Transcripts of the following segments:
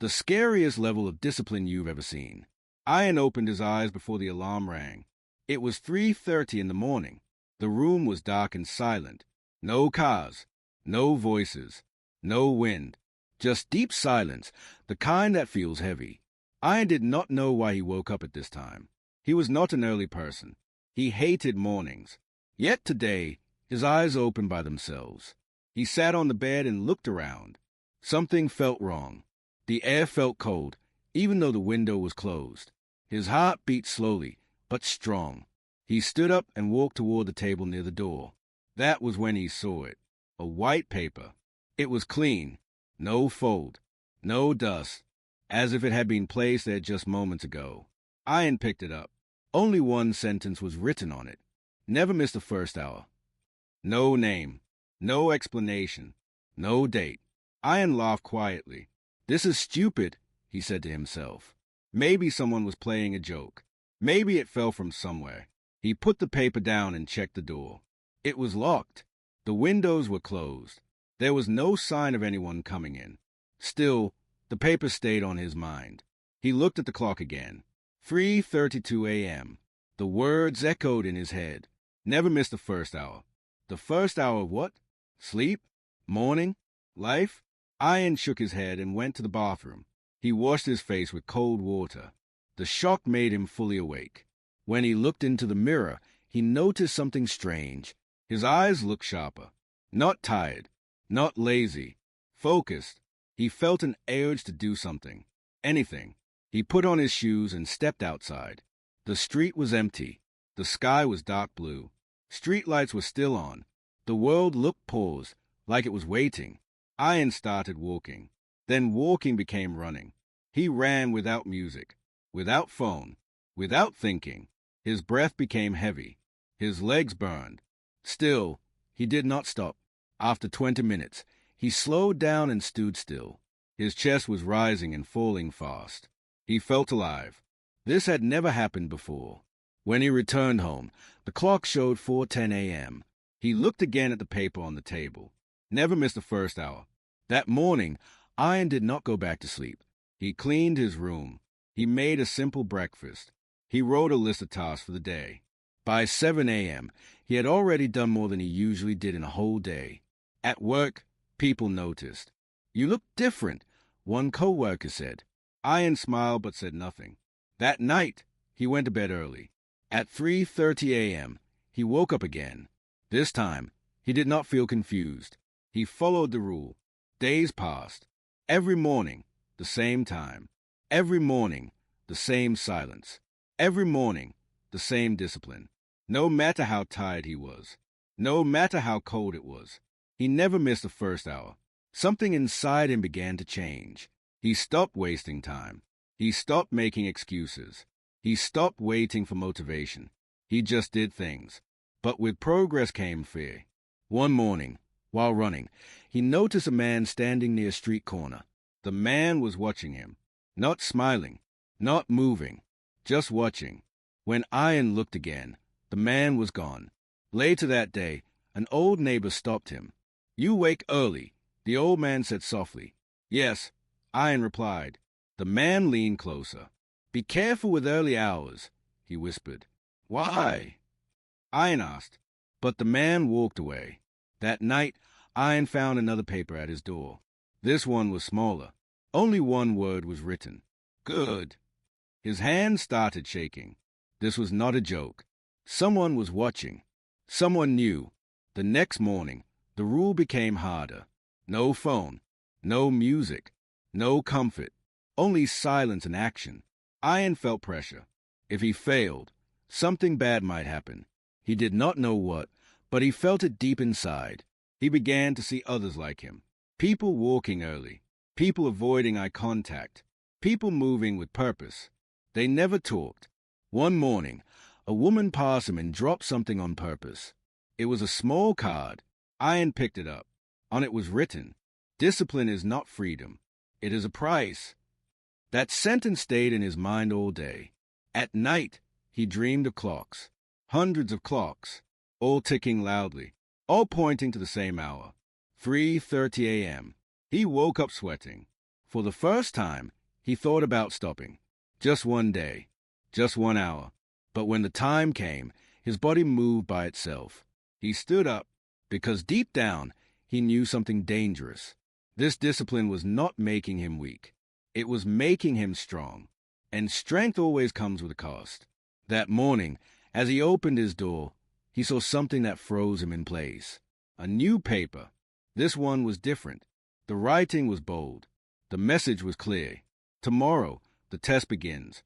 The scariest level of discipline you've ever seen. Ian opened his eyes before the alarm rang. It was 3:30 in the morning. The room was dark and silent. No cars, no voices, no wind. Just deep silence, the kind that feels heavy. Ian did not know why he woke up at this time. He was not an early person. He hated mornings. Yet today, his eyes opened by themselves. He sat on the bed and looked around. Something felt wrong. The air felt cold, even though the window was closed. His heart beat slowly, but strong. He stood up and walked toward the table near the door. That was when he saw it. A white paper. It was clean. No fold. No dust. As if it had been placed there just moments ago. Ian picked it up. Only one sentence was written on it. Never miss the first hour. No name. No explanation. No date. Ian laughed quietly. This is stupid, he said to himself. Maybe someone was playing a joke. Maybe it fell from somewhere. He put the paper down and checked the door. It was locked. The windows were closed. There was no sign of anyone coming in. Still, the paper stayed on his mind. He looked at the clock again. 3:32 a.m. The words echoed in his head. Never miss the first hour. The first hour of what? Sleep? Morning? Life? Ian shook his head and went to the bathroom. He washed his face with cold water. The shock made him fully awake. When he looked into the mirror, he noticed something strange. His eyes looked sharper. Not tired. Not lazy. Focused. He felt an urge to do something. Anything. He put on his shoes and stepped outside. The street was empty. The sky was dark blue. Street lights were still on. The world looked paused, like it was waiting. Ian started walking. Then walking became running. He ran without music, without phone, without thinking. His breath became heavy. His legs burned. Still, he did not stop. After 20 minutes, he slowed down and stood still. His chest was rising and falling fast. He felt alive. This had never happened before. When he returned home, the clock showed 4:10 a.m. He looked again at the paper on the table. Never missed the first hour. That morning, Ian did not go back to sleep. He cleaned his room. He made a simple breakfast. He wrote a list of tasks for the day. By 7 a.m., he had already done more than he usually did in a whole day. At work, people noticed. "You look different," one co-worker said. Ian smiled but said nothing. That night, he went to bed early. At 3:30 a.m., he woke up again. This time, he did not feel confused. He followed the rule. Days passed. Every morning, the same time. Every morning, the same silence. Every morning, the same discipline. No matter how tired he was. No matter how cold it was. He never missed the first hour. Something inside him began to change. He stopped wasting time. He stopped making excuses. He stopped waiting for motivation. He just did things. But with progress came fear. One morning, while running, he noticed a man standing near a street corner. The man was watching him. Not smiling. Not moving. Just watching. When Ian looked again, the man was gone. Later that day, an old neighbor stopped him. "You wake early," the old man said softly. "Yes," Ian replied. The man leaned closer. "Be careful with early hours," he whispered. "Why?" Ian asked. But the man walked away. That night, Ian found another paper at his door. This one was smaller. Only one word was written. "Good." His hand started shaking. This was not a joke. Someone was watching. Someone knew. The next morning, the rule became harder. No phone. No music. No comfort. Only silence and action. Ian felt pressure. If he failed, something bad might happen. He did not know what, but he felt it deep inside. He began to see others like him. People walking early. People avoiding eye contact. People moving with purpose. They never talked. One morning, a woman passed him and dropped something on purpose. It was a small card. Ian picked it up. On it was written, "Discipline is not freedom. It is a price." That sentence stayed in his mind all day. At night, he dreamed of clocks. Hundreds of clocks, all ticking loudly, all pointing to the same hour. 3:30 a.m. He woke up sweating. For the first time, he thought about stopping. Just one day, just 1 hour. But when the time came, his body moved by itself. He stood up because deep down, he knew something dangerous. This discipline was not making him weak. It was making him strong. And strength always comes with a cost. That morning, as he opened his door, he saw something that froze him in place. A new paper. This one was different. The writing was bold. The message was clear. Tomorrow, the test begins.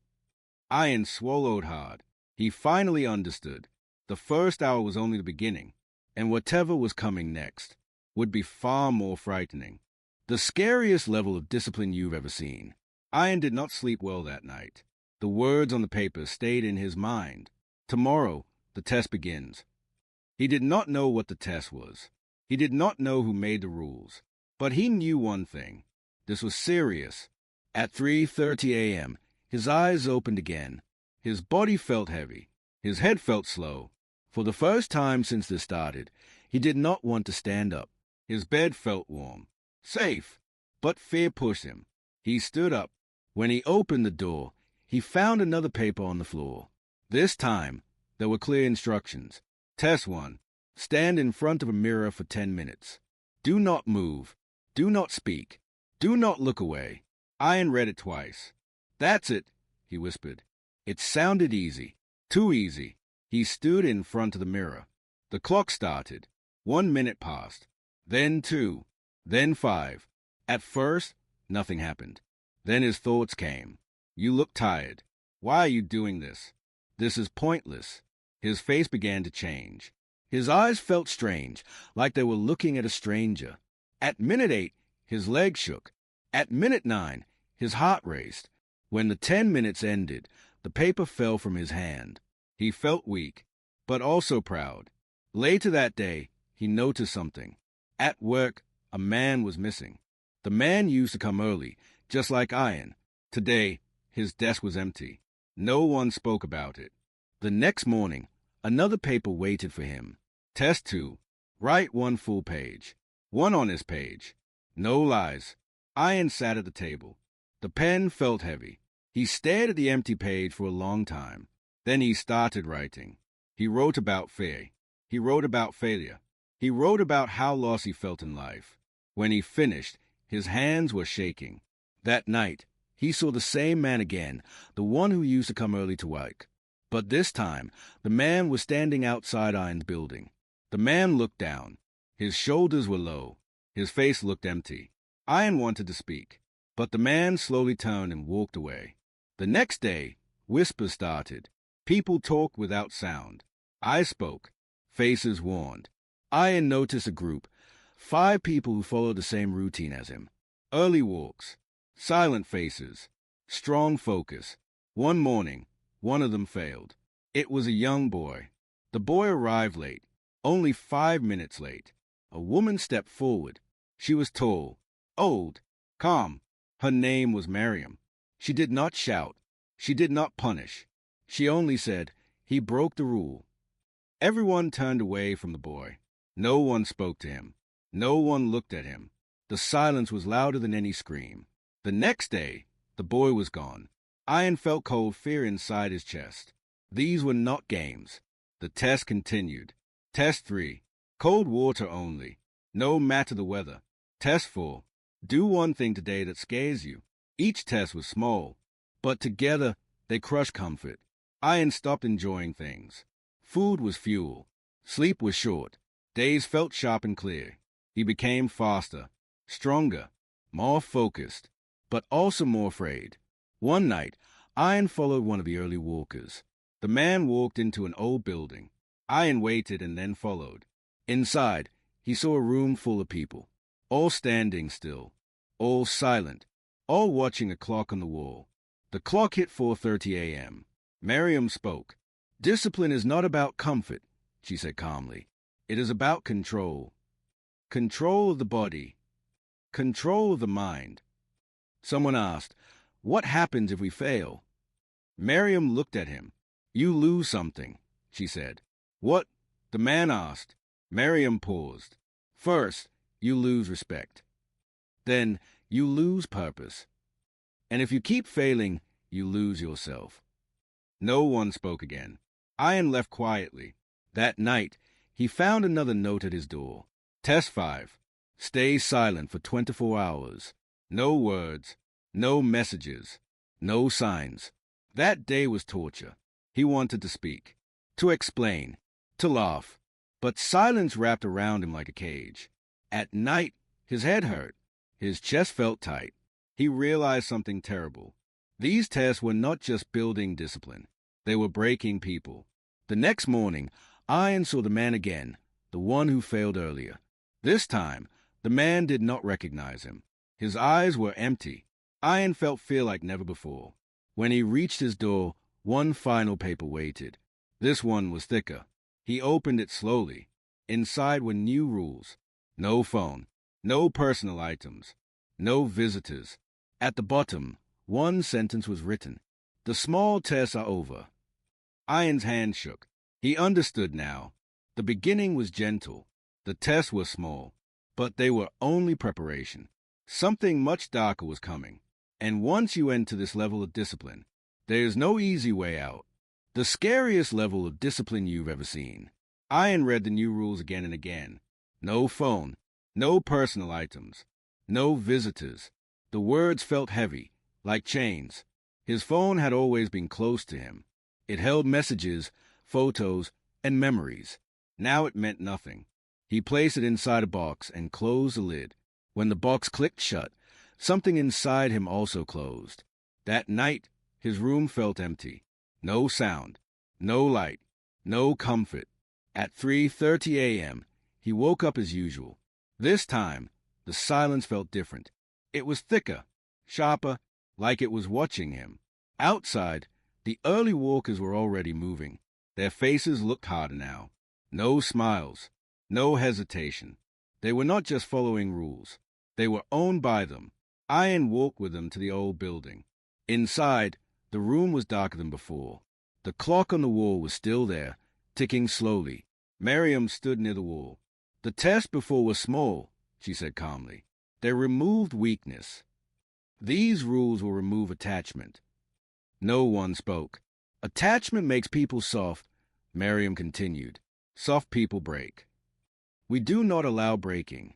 Ian swallowed hard. He finally understood. The first hour was only the beginning, and whatever was coming next would be far more frightening. The scariest level of discipline you've ever seen. Ian did not sleep well that night. The words on the paper stayed in his mind. Tomorrow, the test begins. He did not know what the test was. He did not know who made the rules. But he knew one thing. This was serious. At 3:30 a.m., his eyes opened again. His body felt heavy. His head felt slow. For the first time since this started, he did not want to stand up. His bed felt warm. Safe. But fear pushed him. He stood up. When he opened the door, he found another paper on the floor. This time, there were clear instructions. Test 1. Stand in front of a mirror for 10 minutes. Do not move. Do not speak. Do not look away. Ian read it twice. That's it, he whispered. It sounded easy. Too easy. He stood in front of the mirror. The clock started. 1 minute passed. Then 2. Then 5. At first, nothing happened. Then his thoughts came. You look tired. Why are you doing this? This is pointless. His face began to change. His eyes felt strange, like they were looking at a stranger. At minute 8, his legs shook. At minute 9, his heart raced. When the 10 minutes ended, the paper fell from his hand. He felt weak, but also proud. Later that day, he noticed something. At work, a man was missing. The man used to come early, just like Ian. Today, his desk was empty. No one spoke about it. The next morning, another paper waited for him. Test 2. Write 1 full page. 1 honest page. No lies. Ian sat at the table. The pen felt heavy. He stared at the empty page for a long time. Then he started writing. He wrote about fear. He wrote about failure. He wrote about how lost he felt in life. When he finished, his hands were shaking. That night, he saw the same man again, the one who used to come early to work. But this time, the man was standing outside Ian's building. The man looked down. His shoulders were low. His face looked empty. Ian wanted to speak, but the man slowly turned and walked away. The next day, whispers started. People talked without sound. I spoke. Faces warned. Ian noticed a group, 5 people who followed the same routine as him. Early walks. Silent faces. Strong focus. One morning, one of them failed. It was a young boy. The boy arrived late, only 5 minutes late. A woman stepped forward. She was tall, old, calm. Her name was Miriam. She did not shout. She did not punish. She only said, "He broke the rule." Everyone turned away from the boy. No one spoke to him. No one looked at him. The silence was louder than any scream. The next day, the boy was gone. Ian felt cold fear inside his chest. These were not games. The test continued. Test 3. Cold water only. No matter the weather. Test 4. Do one thing today that scares you. Each test was small, but together they crushed comfort. Ian stopped enjoying things. Food was fuel. Sleep was short. Days felt sharp and clear. He became faster, stronger, more focused, but also more afraid. One night, Ian followed one of the early walkers. The man walked into an old building. Ian waited and then followed. Inside, he saw a room full of people, all standing still, all silent, all watching a clock on the wall. The clock hit 4:30 a.m. Miriam spoke. "Discipline is not about comfort," she said calmly. "It is about control. Control of the body. Control of the mind." Someone asked, "What happens if we fail?" Miriam looked at him. "You lose something," she said. "What?" the man asked. Miriam paused. "First, you lose respect. Then you lose purpose. And if you keep failing, you lose yourself. No one spoke again. Ian left quietly. That night, he found another note at his door. Test 5. Stay silent for 24 hours. No words, no messages, no signs. That day was torture. He wanted to speak, to explain, to laugh. But silence wrapped around him like a cage. At night, his head hurt. His chest felt tight. He realized something terrible. These tests were not just building discipline. They were breaking people. The next morning, Ian saw the man again, the one who failed earlier. This time, the man did not recognize him. His eyes were empty. Ian felt fear like never before. When he reached his door, one final paper waited. This one was thicker. He opened it slowly. Inside were new rules. No phone, no personal items, no visitors. At the bottom, one sentence was written. The small tests are over. Ian's hand shook. He understood now. The beginning was gentle. The tests were small, but they were only preparation. Something much darker was coming. And once you enter this level of discipline, there is no easy way out. The scariest level of discipline you've ever seen. Ian read the new rules again and again. No phone, no personal items, no visitors. The words felt heavy, like chains. His phone had always been close to him. It held messages, photos, and memories. Now it meant nothing. He placed it inside a box and closed the lid. When the box clicked shut, something inside him also closed. That night, his room felt empty. No sound, no light, no comfort. At 3:30 a.m., he woke up as usual. This time, the silence felt different. It was thicker, sharper, like it was watching him. Outside, the early walkers were already moving. Their faces looked harder now. No smiles, no hesitation. They were not just following rules. They were owned by them. Ian walked with them to the old building. Inside, the room was darker than before. The clock on the wall was still there, ticking slowly. Miriam stood near the wall. The tests before were small, she said calmly. They removed weakness. These rules will remove attachment. No one spoke. Attachment makes people soft, Miriam continued. Soft people break. We do not allow breaking.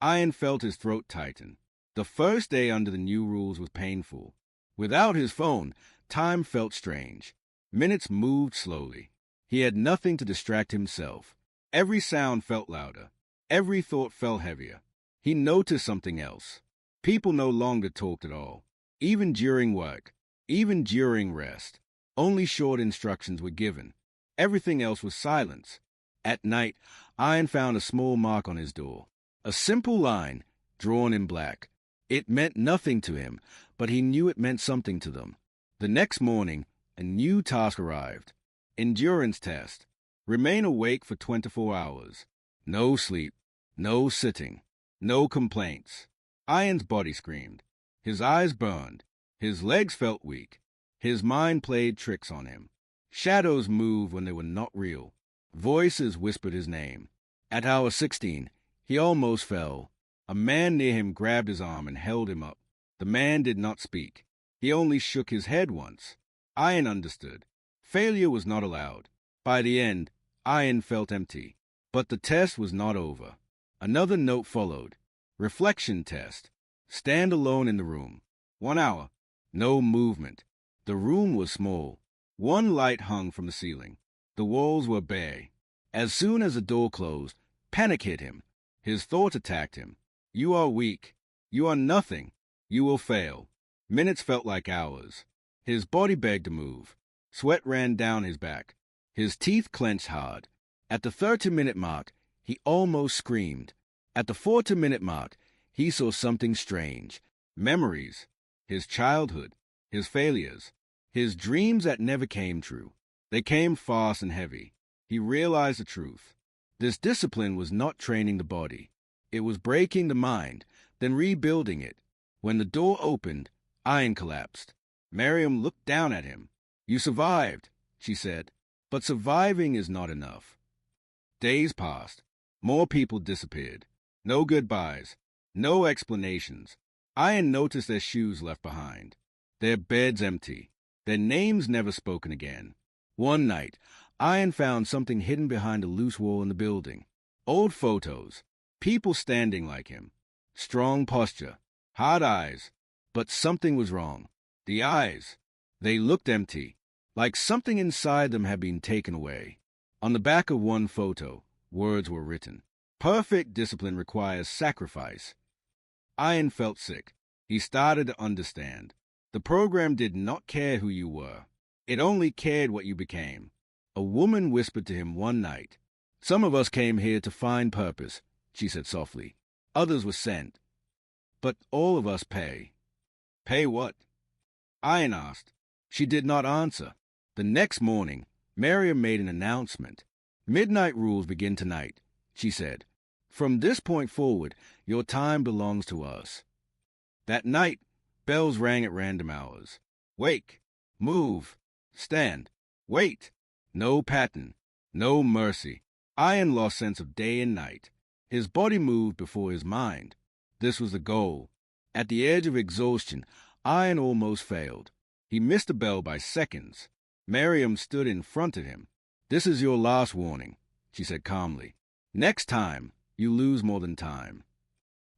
Ian felt his throat tighten. The first day under the new rules was painful. Without his phone, time felt strange. Minutes moved slowly. He had nothing to distract himself. Every sound felt louder. Every thought felt heavier. He noticed something else. People no longer talked at all. Even during work, even during rest. Only short instructions were given. Everything else was silence. At night, Ian found a small mark on his door. A simple line, drawn in black. It meant nothing to him, but he knew it meant something to them. The next morning, a new task arrived. Endurance test. Remain awake for 24 hours. No sleep, no sitting, no complaints. Ian's body screamed. His eyes burned. His legs felt weak. His mind played tricks on him. Shadows moved when they were not real. Voices whispered his name. At hour 16, he almost fell. A man near him grabbed his arm and held him up. The man did not speak. He only shook his head once. Ian understood. Failure was not allowed. By the end, Ian felt empty. But the test was not over. Another note followed. Reflection test. Stand alone in the room. 1 hour. No movement. The room was small. One light hung from the ceiling. The walls were bare. As soon as the door closed, panic hit him. His thoughts attacked him. You are weak. You are nothing. You will fail. Minutes felt like hours. His body begged to move. Sweat ran down his back. His teeth clenched hard. At the 30-minute mark, he almost screamed. At the 40-minute mark, he saw something strange. Memories. His childhood. His failures. His dreams that never came true. They came fast and heavy. He realized the truth. This discipline was not training the body. It was breaking the mind, then rebuilding it. When the door opened, Ian collapsed. Miriam looked down at him. You survived, she said. But surviving is not enough. Days passed. More people disappeared. No goodbyes. No explanations. Ian noticed their shoes left behind, their beds empty, their names never spoken again. One night, Ian found something hidden behind a loose wall in the building. Old photos, people standing like him, strong posture, hard eyes, but something was wrong. The eyes, they looked empty, like something inside them had been taken away. On the back of one photo, words were written. Perfect discipline requires sacrifice. Ian felt sick. He started to understand. The program did not care who you were. It only cared what you became. A woman whispered to him one night. Some of us came here to find purpose, she said softly. Others were sent. But all of us pay. Pay what? Ian asked. She did not answer. The next morning, Miriam made an announcement. Midnight rules begin tonight, she said. From this point forward, your time belongs to us. That night, bells rang at random hours. Wake, move, stand, wait. No pattern, no mercy. Ian lost sense of day and night. His body moved before his mind. This was the goal. At the edge of exhaustion, Ian almost failed. He missed a bell by seconds. Miriam stood in front of him. This is your last warning, she said calmly. Next time, you lose more than time.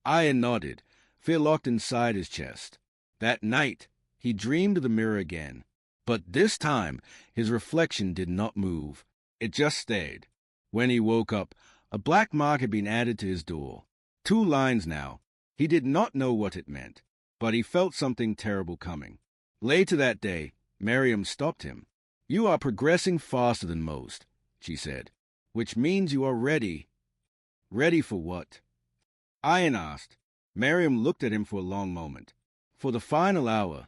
Ian nodded, fear locked inside his chest. That night, he dreamed of the mirror again. But this time, his reflection did not move. It just stayed. When he woke up, a black mark had been added to his door. 2 lines now. He did not know what it meant, but he felt something terrible coming. Later that day, Miriam stopped him. You are progressing faster than most, she said, which means you are ready. Ready for what? Ian asked. Miriam looked at him for a long moment. For the final hour.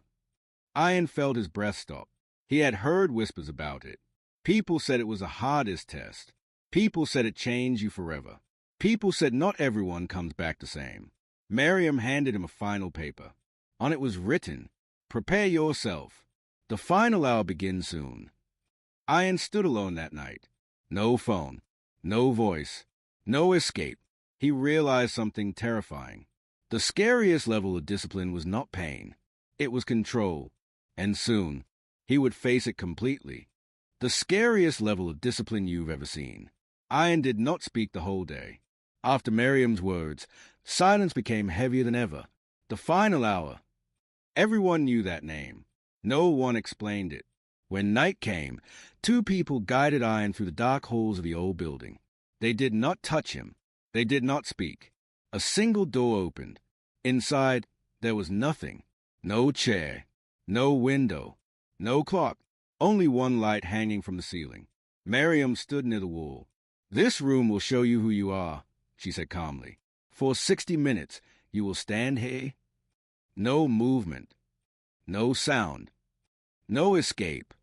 Ian felt his breath stop. He had heard whispers about it. People said it was the hardest test. People said it changed you forever. People said not everyone comes back the same. Miriam handed him a final paper. On it was written, prepare yourself. The final hour begins soon. Ian stood alone that night. No phone, no voice, no escape. He realized something terrifying. The scariest level of discipline was not pain. It was control. And soon, he would face it completely. The scariest level of discipline you've ever seen. Ian did not speak the whole day. After Miriam's words, silence became heavier than ever. The final hour. Everyone knew that name. No one explained it. When night came, 2 people guided Ian through the dark halls of the old building. They did not touch him. They did not speak. A single door opened. Inside, there was nothing. No chair. No window. No clock. Only one light hanging from the ceiling. Miriam stood near the wall. This room will show you who you are, she said calmly. For 60 minutes, you will stand here. No movement. No sound. No escape.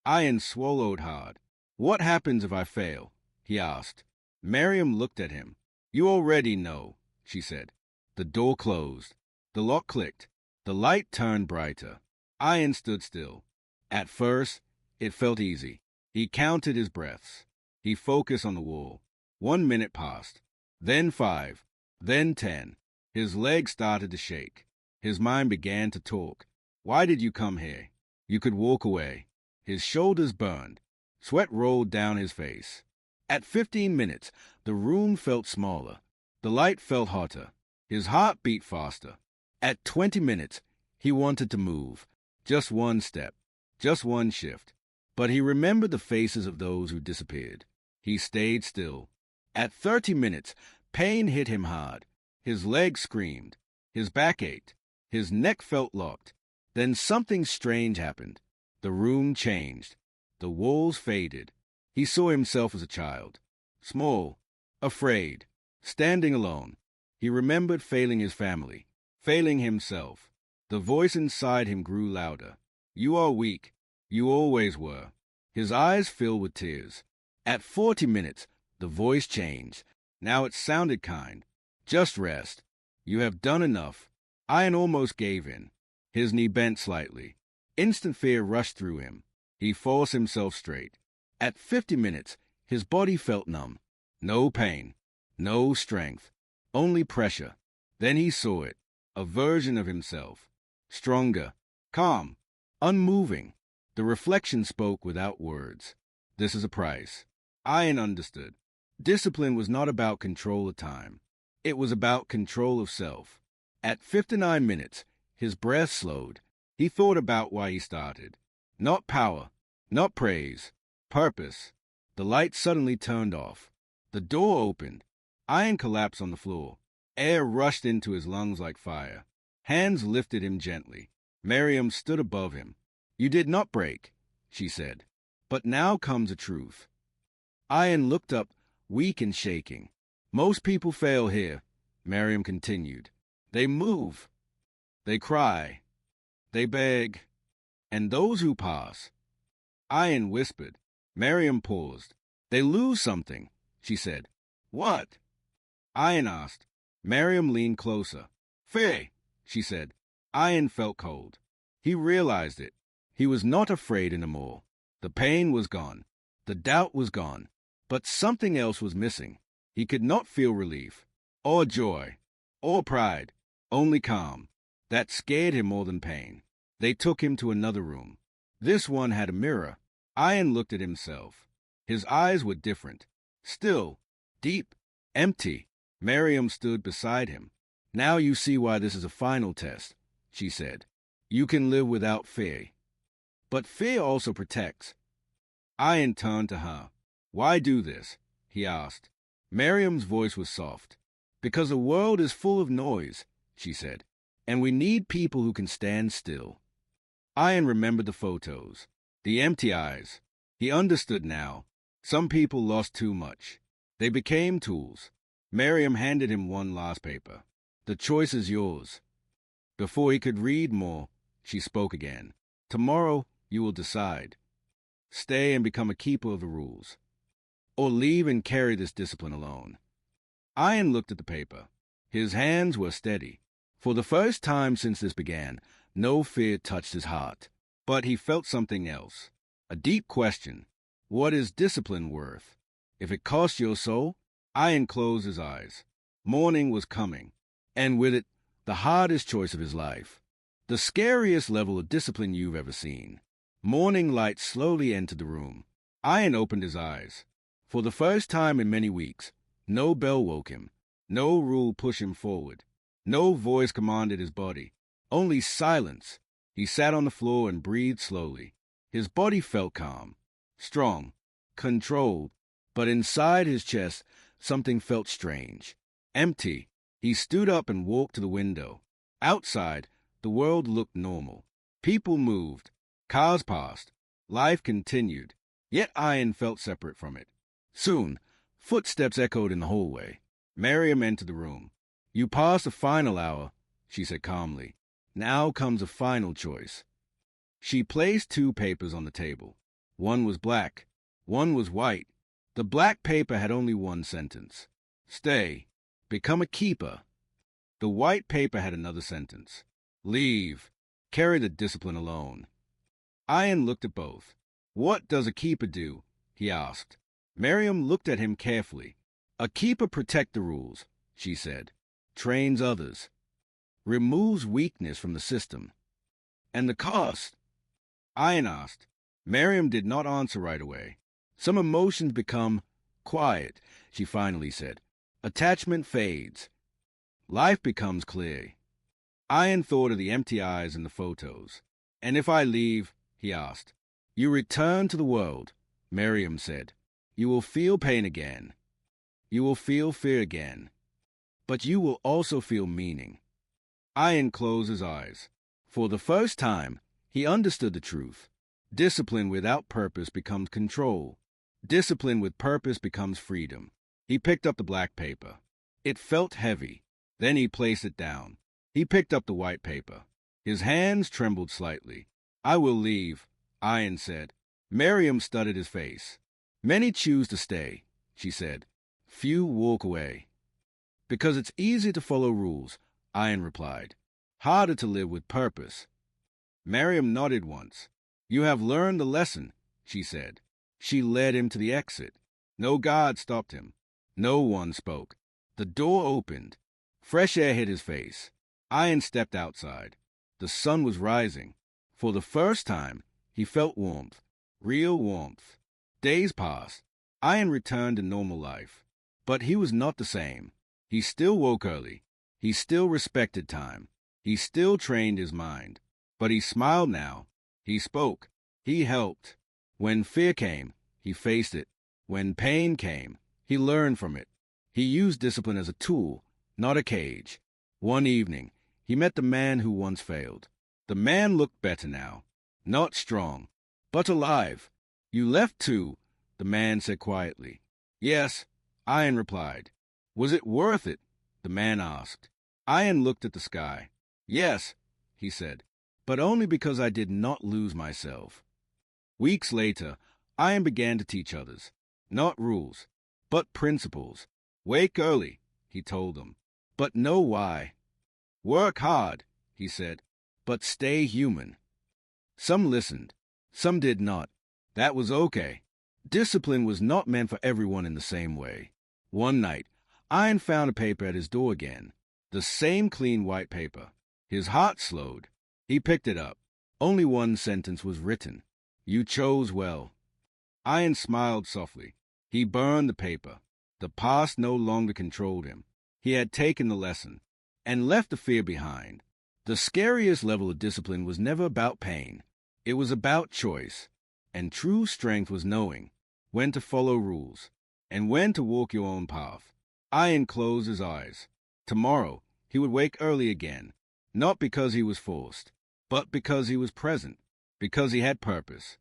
Ian swallowed hard. What happens if I fail? He asked. Miriam looked at him. You already know, she said. The door closed. The lock clicked. The light turned brighter. Ian stood still. At first, it felt easy. He counted his breaths. He focused on the wall. 1 minute passed. Then 5. Then 10. His legs started to shake. His mind began to talk. Why did you come here? You could walk away. His shoulders burned. Sweat rolled down his face. At 15 minutes, the room felt smaller. The light felt hotter. His heart beat faster. At 20 minutes, he wanted to move. Just one step. Just one shift. But he remembered the faces of those who disappeared. He stayed still. At 30 minutes, pain hit him hard. His legs screamed. His back ached. His neck felt locked. Then something strange happened. The room changed. The walls faded. He saw himself as a child. Small. Afraid. Standing alone. He remembered failing his family. Failing himself. The voice inside him grew louder. You are weak. You always were. His eyes filled with tears. At 40 minutes, the voice changed. Now it sounded kind. Just rest. You have done enough. Ian almost gave in. His knee bent slightly. Instant fear rushed through him. He forced himself straight. At 50 minutes, his body felt numb. No pain. No strength. Only pressure. Then he saw it. a version of himself. Stronger, calm, unmoving. The reflection spoke without words. This is a price. Ian understood. Discipline was not about control of time. It was about control of self. At 59 minutes, his breath slowed. He thought about why he started. Not power, not praise, purpose. The light suddenly turned off. The door opened. Ian collapsed on the floor. Air rushed into his lungs like fire. Hands lifted him gently. Miriam stood above him. "You did not break," she said. "But now comes the truth." Ian looked up, weak and shaking. "Most people fail here," Miriam continued. "They move. They cry. They beg. And those who pass." Ian whispered. Miriam paused. "They lose something," she said. "What?" Ian asked. Miriam leaned closer. "Fear," she said. Ian felt cold. He realized it. He was not afraid anymore. The pain was gone. The doubt was gone. But something else was missing. He could not feel relief, or joy, or pride, only calm. That scared him more than pain. They took him to another room. This one had a mirror. Ian looked at himself. His eyes were different. Still, deep, empty. Miriam stood beside him. "Now you see why this is a final test," she said. "You can live without fear." But fear also protects. Ian turned to her. "Why do this?" he asked. Miriam's voice was soft. "Because the world is full of noise," she said, "and we need people who can stand still." Ian remembered the photos, the empty eyes. He understood now. Some people lost too much. They became tools. Miriam handed him one last paper. "The choice is yours." Before he could read more, she spoke again. "Tomorrow you will decide. Stay and become a keeper of the rules, or leave and carry this discipline alone." Ian looked at the paper. His hands were steady. For the first time since this began, no fear touched his heart. But he felt something else. A deep question. What is discipline worth? If it costs your soul? Ian closed his eyes. Morning was coming, and with it, the hardest choice of his life. The scariest level of discipline you've ever seen. Morning light slowly entered the room. Ian opened his eyes. For the first time in many weeks, no bell woke him. No rule pushed him forward. No voice commanded his body. Only silence. He sat on the floor and breathed slowly. His body felt calm, strong, controlled, but inside his chest, something felt strange, empty. He stood up and walked to the window. Outside, the world looked normal. People moved. Cars passed. Life continued. Yet Ian felt separate from it. Soon, footsteps echoed in the hallway. Miriam entered the room. "You passed the final hour," she said calmly. "Now comes a final choice." She placed two papers on the table. One was black. One was white. The black paper had only one sentence. "Stay. Become a keeper." The white paper had another sentence. "Leave. Carry the discipline alone." Ian looked at both. "What does a keeper do?" he asked. Miriam looked at him carefully. "A keeper protects the rules," she said. "Trains others. Removes weakness from the system." "And the cost?" Ian asked. Miriam did not answer right away. "Some emotions become quiet," she finally said. "Attachment fades. Life becomes clear." Ian thought of the empty eyes in the photos. "And if I leave?" he asked. "You return to the world," Miriam said. "You will feel pain again. You will feel fear again. But you will also feel meaning." Ian closed his eyes. For the first time, he understood the truth. Discipline without purpose becomes control. Discipline with purpose becomes freedom. He picked up the black paper. It felt heavy. Then he placed it down. He picked up the white paper. His hands trembled slightly. "I will leave," Ian said. Miriam studied his face. "Many choose to stay," she said. "Few walk away." "Because it's easy to follow rules," Ian replied. "Harder to live with purpose." Miriam nodded once. "You have learned the lesson," she said. She led him to the exit. No guard stopped him. No one spoke. The door opened. Fresh air hit his face. Ian stepped outside. The sun was rising. For the first time, he felt warmth, real warmth. Days passed. Ian returned to normal life. But he was not the same. He still woke early. He still respected time. He still trained his mind. But he smiled now. He spoke. He helped. When fear came, he faced it. When pain came, he learned from it. He used discipline as a tool, not a cage. One evening, he met the man who once failed. The man looked better now. Not strong, but alive. "You left too," the man said quietly. "Yes," Ian replied. "Was it worth it?" the man asked. Ian looked at the sky. "Yes," he said, "but only because I did not lose myself." Weeks later, Ian began to teach others. Not rules, but principles. "Wake early," he told them, "but know why. Work hard," he said, "but stay human." Some listened, some did not. That was okay. Discipline was not meant for everyone in the same way. One night, Ian found a paper at his door again. The same clean white paper. His heart slowed. He picked it up. Only one sentence was written. "You chose well." Ian smiled softly. He burned the paper. The past no longer controlled him. He had taken the lesson and left the fear behind. The scariest level of discipline was never about pain. It was about choice. And true strength was knowing when to follow rules and when to walk your own path. Ian closed his eyes. Tomorrow, he would wake early again, not because he was forced, but because he was present, because he had purpose.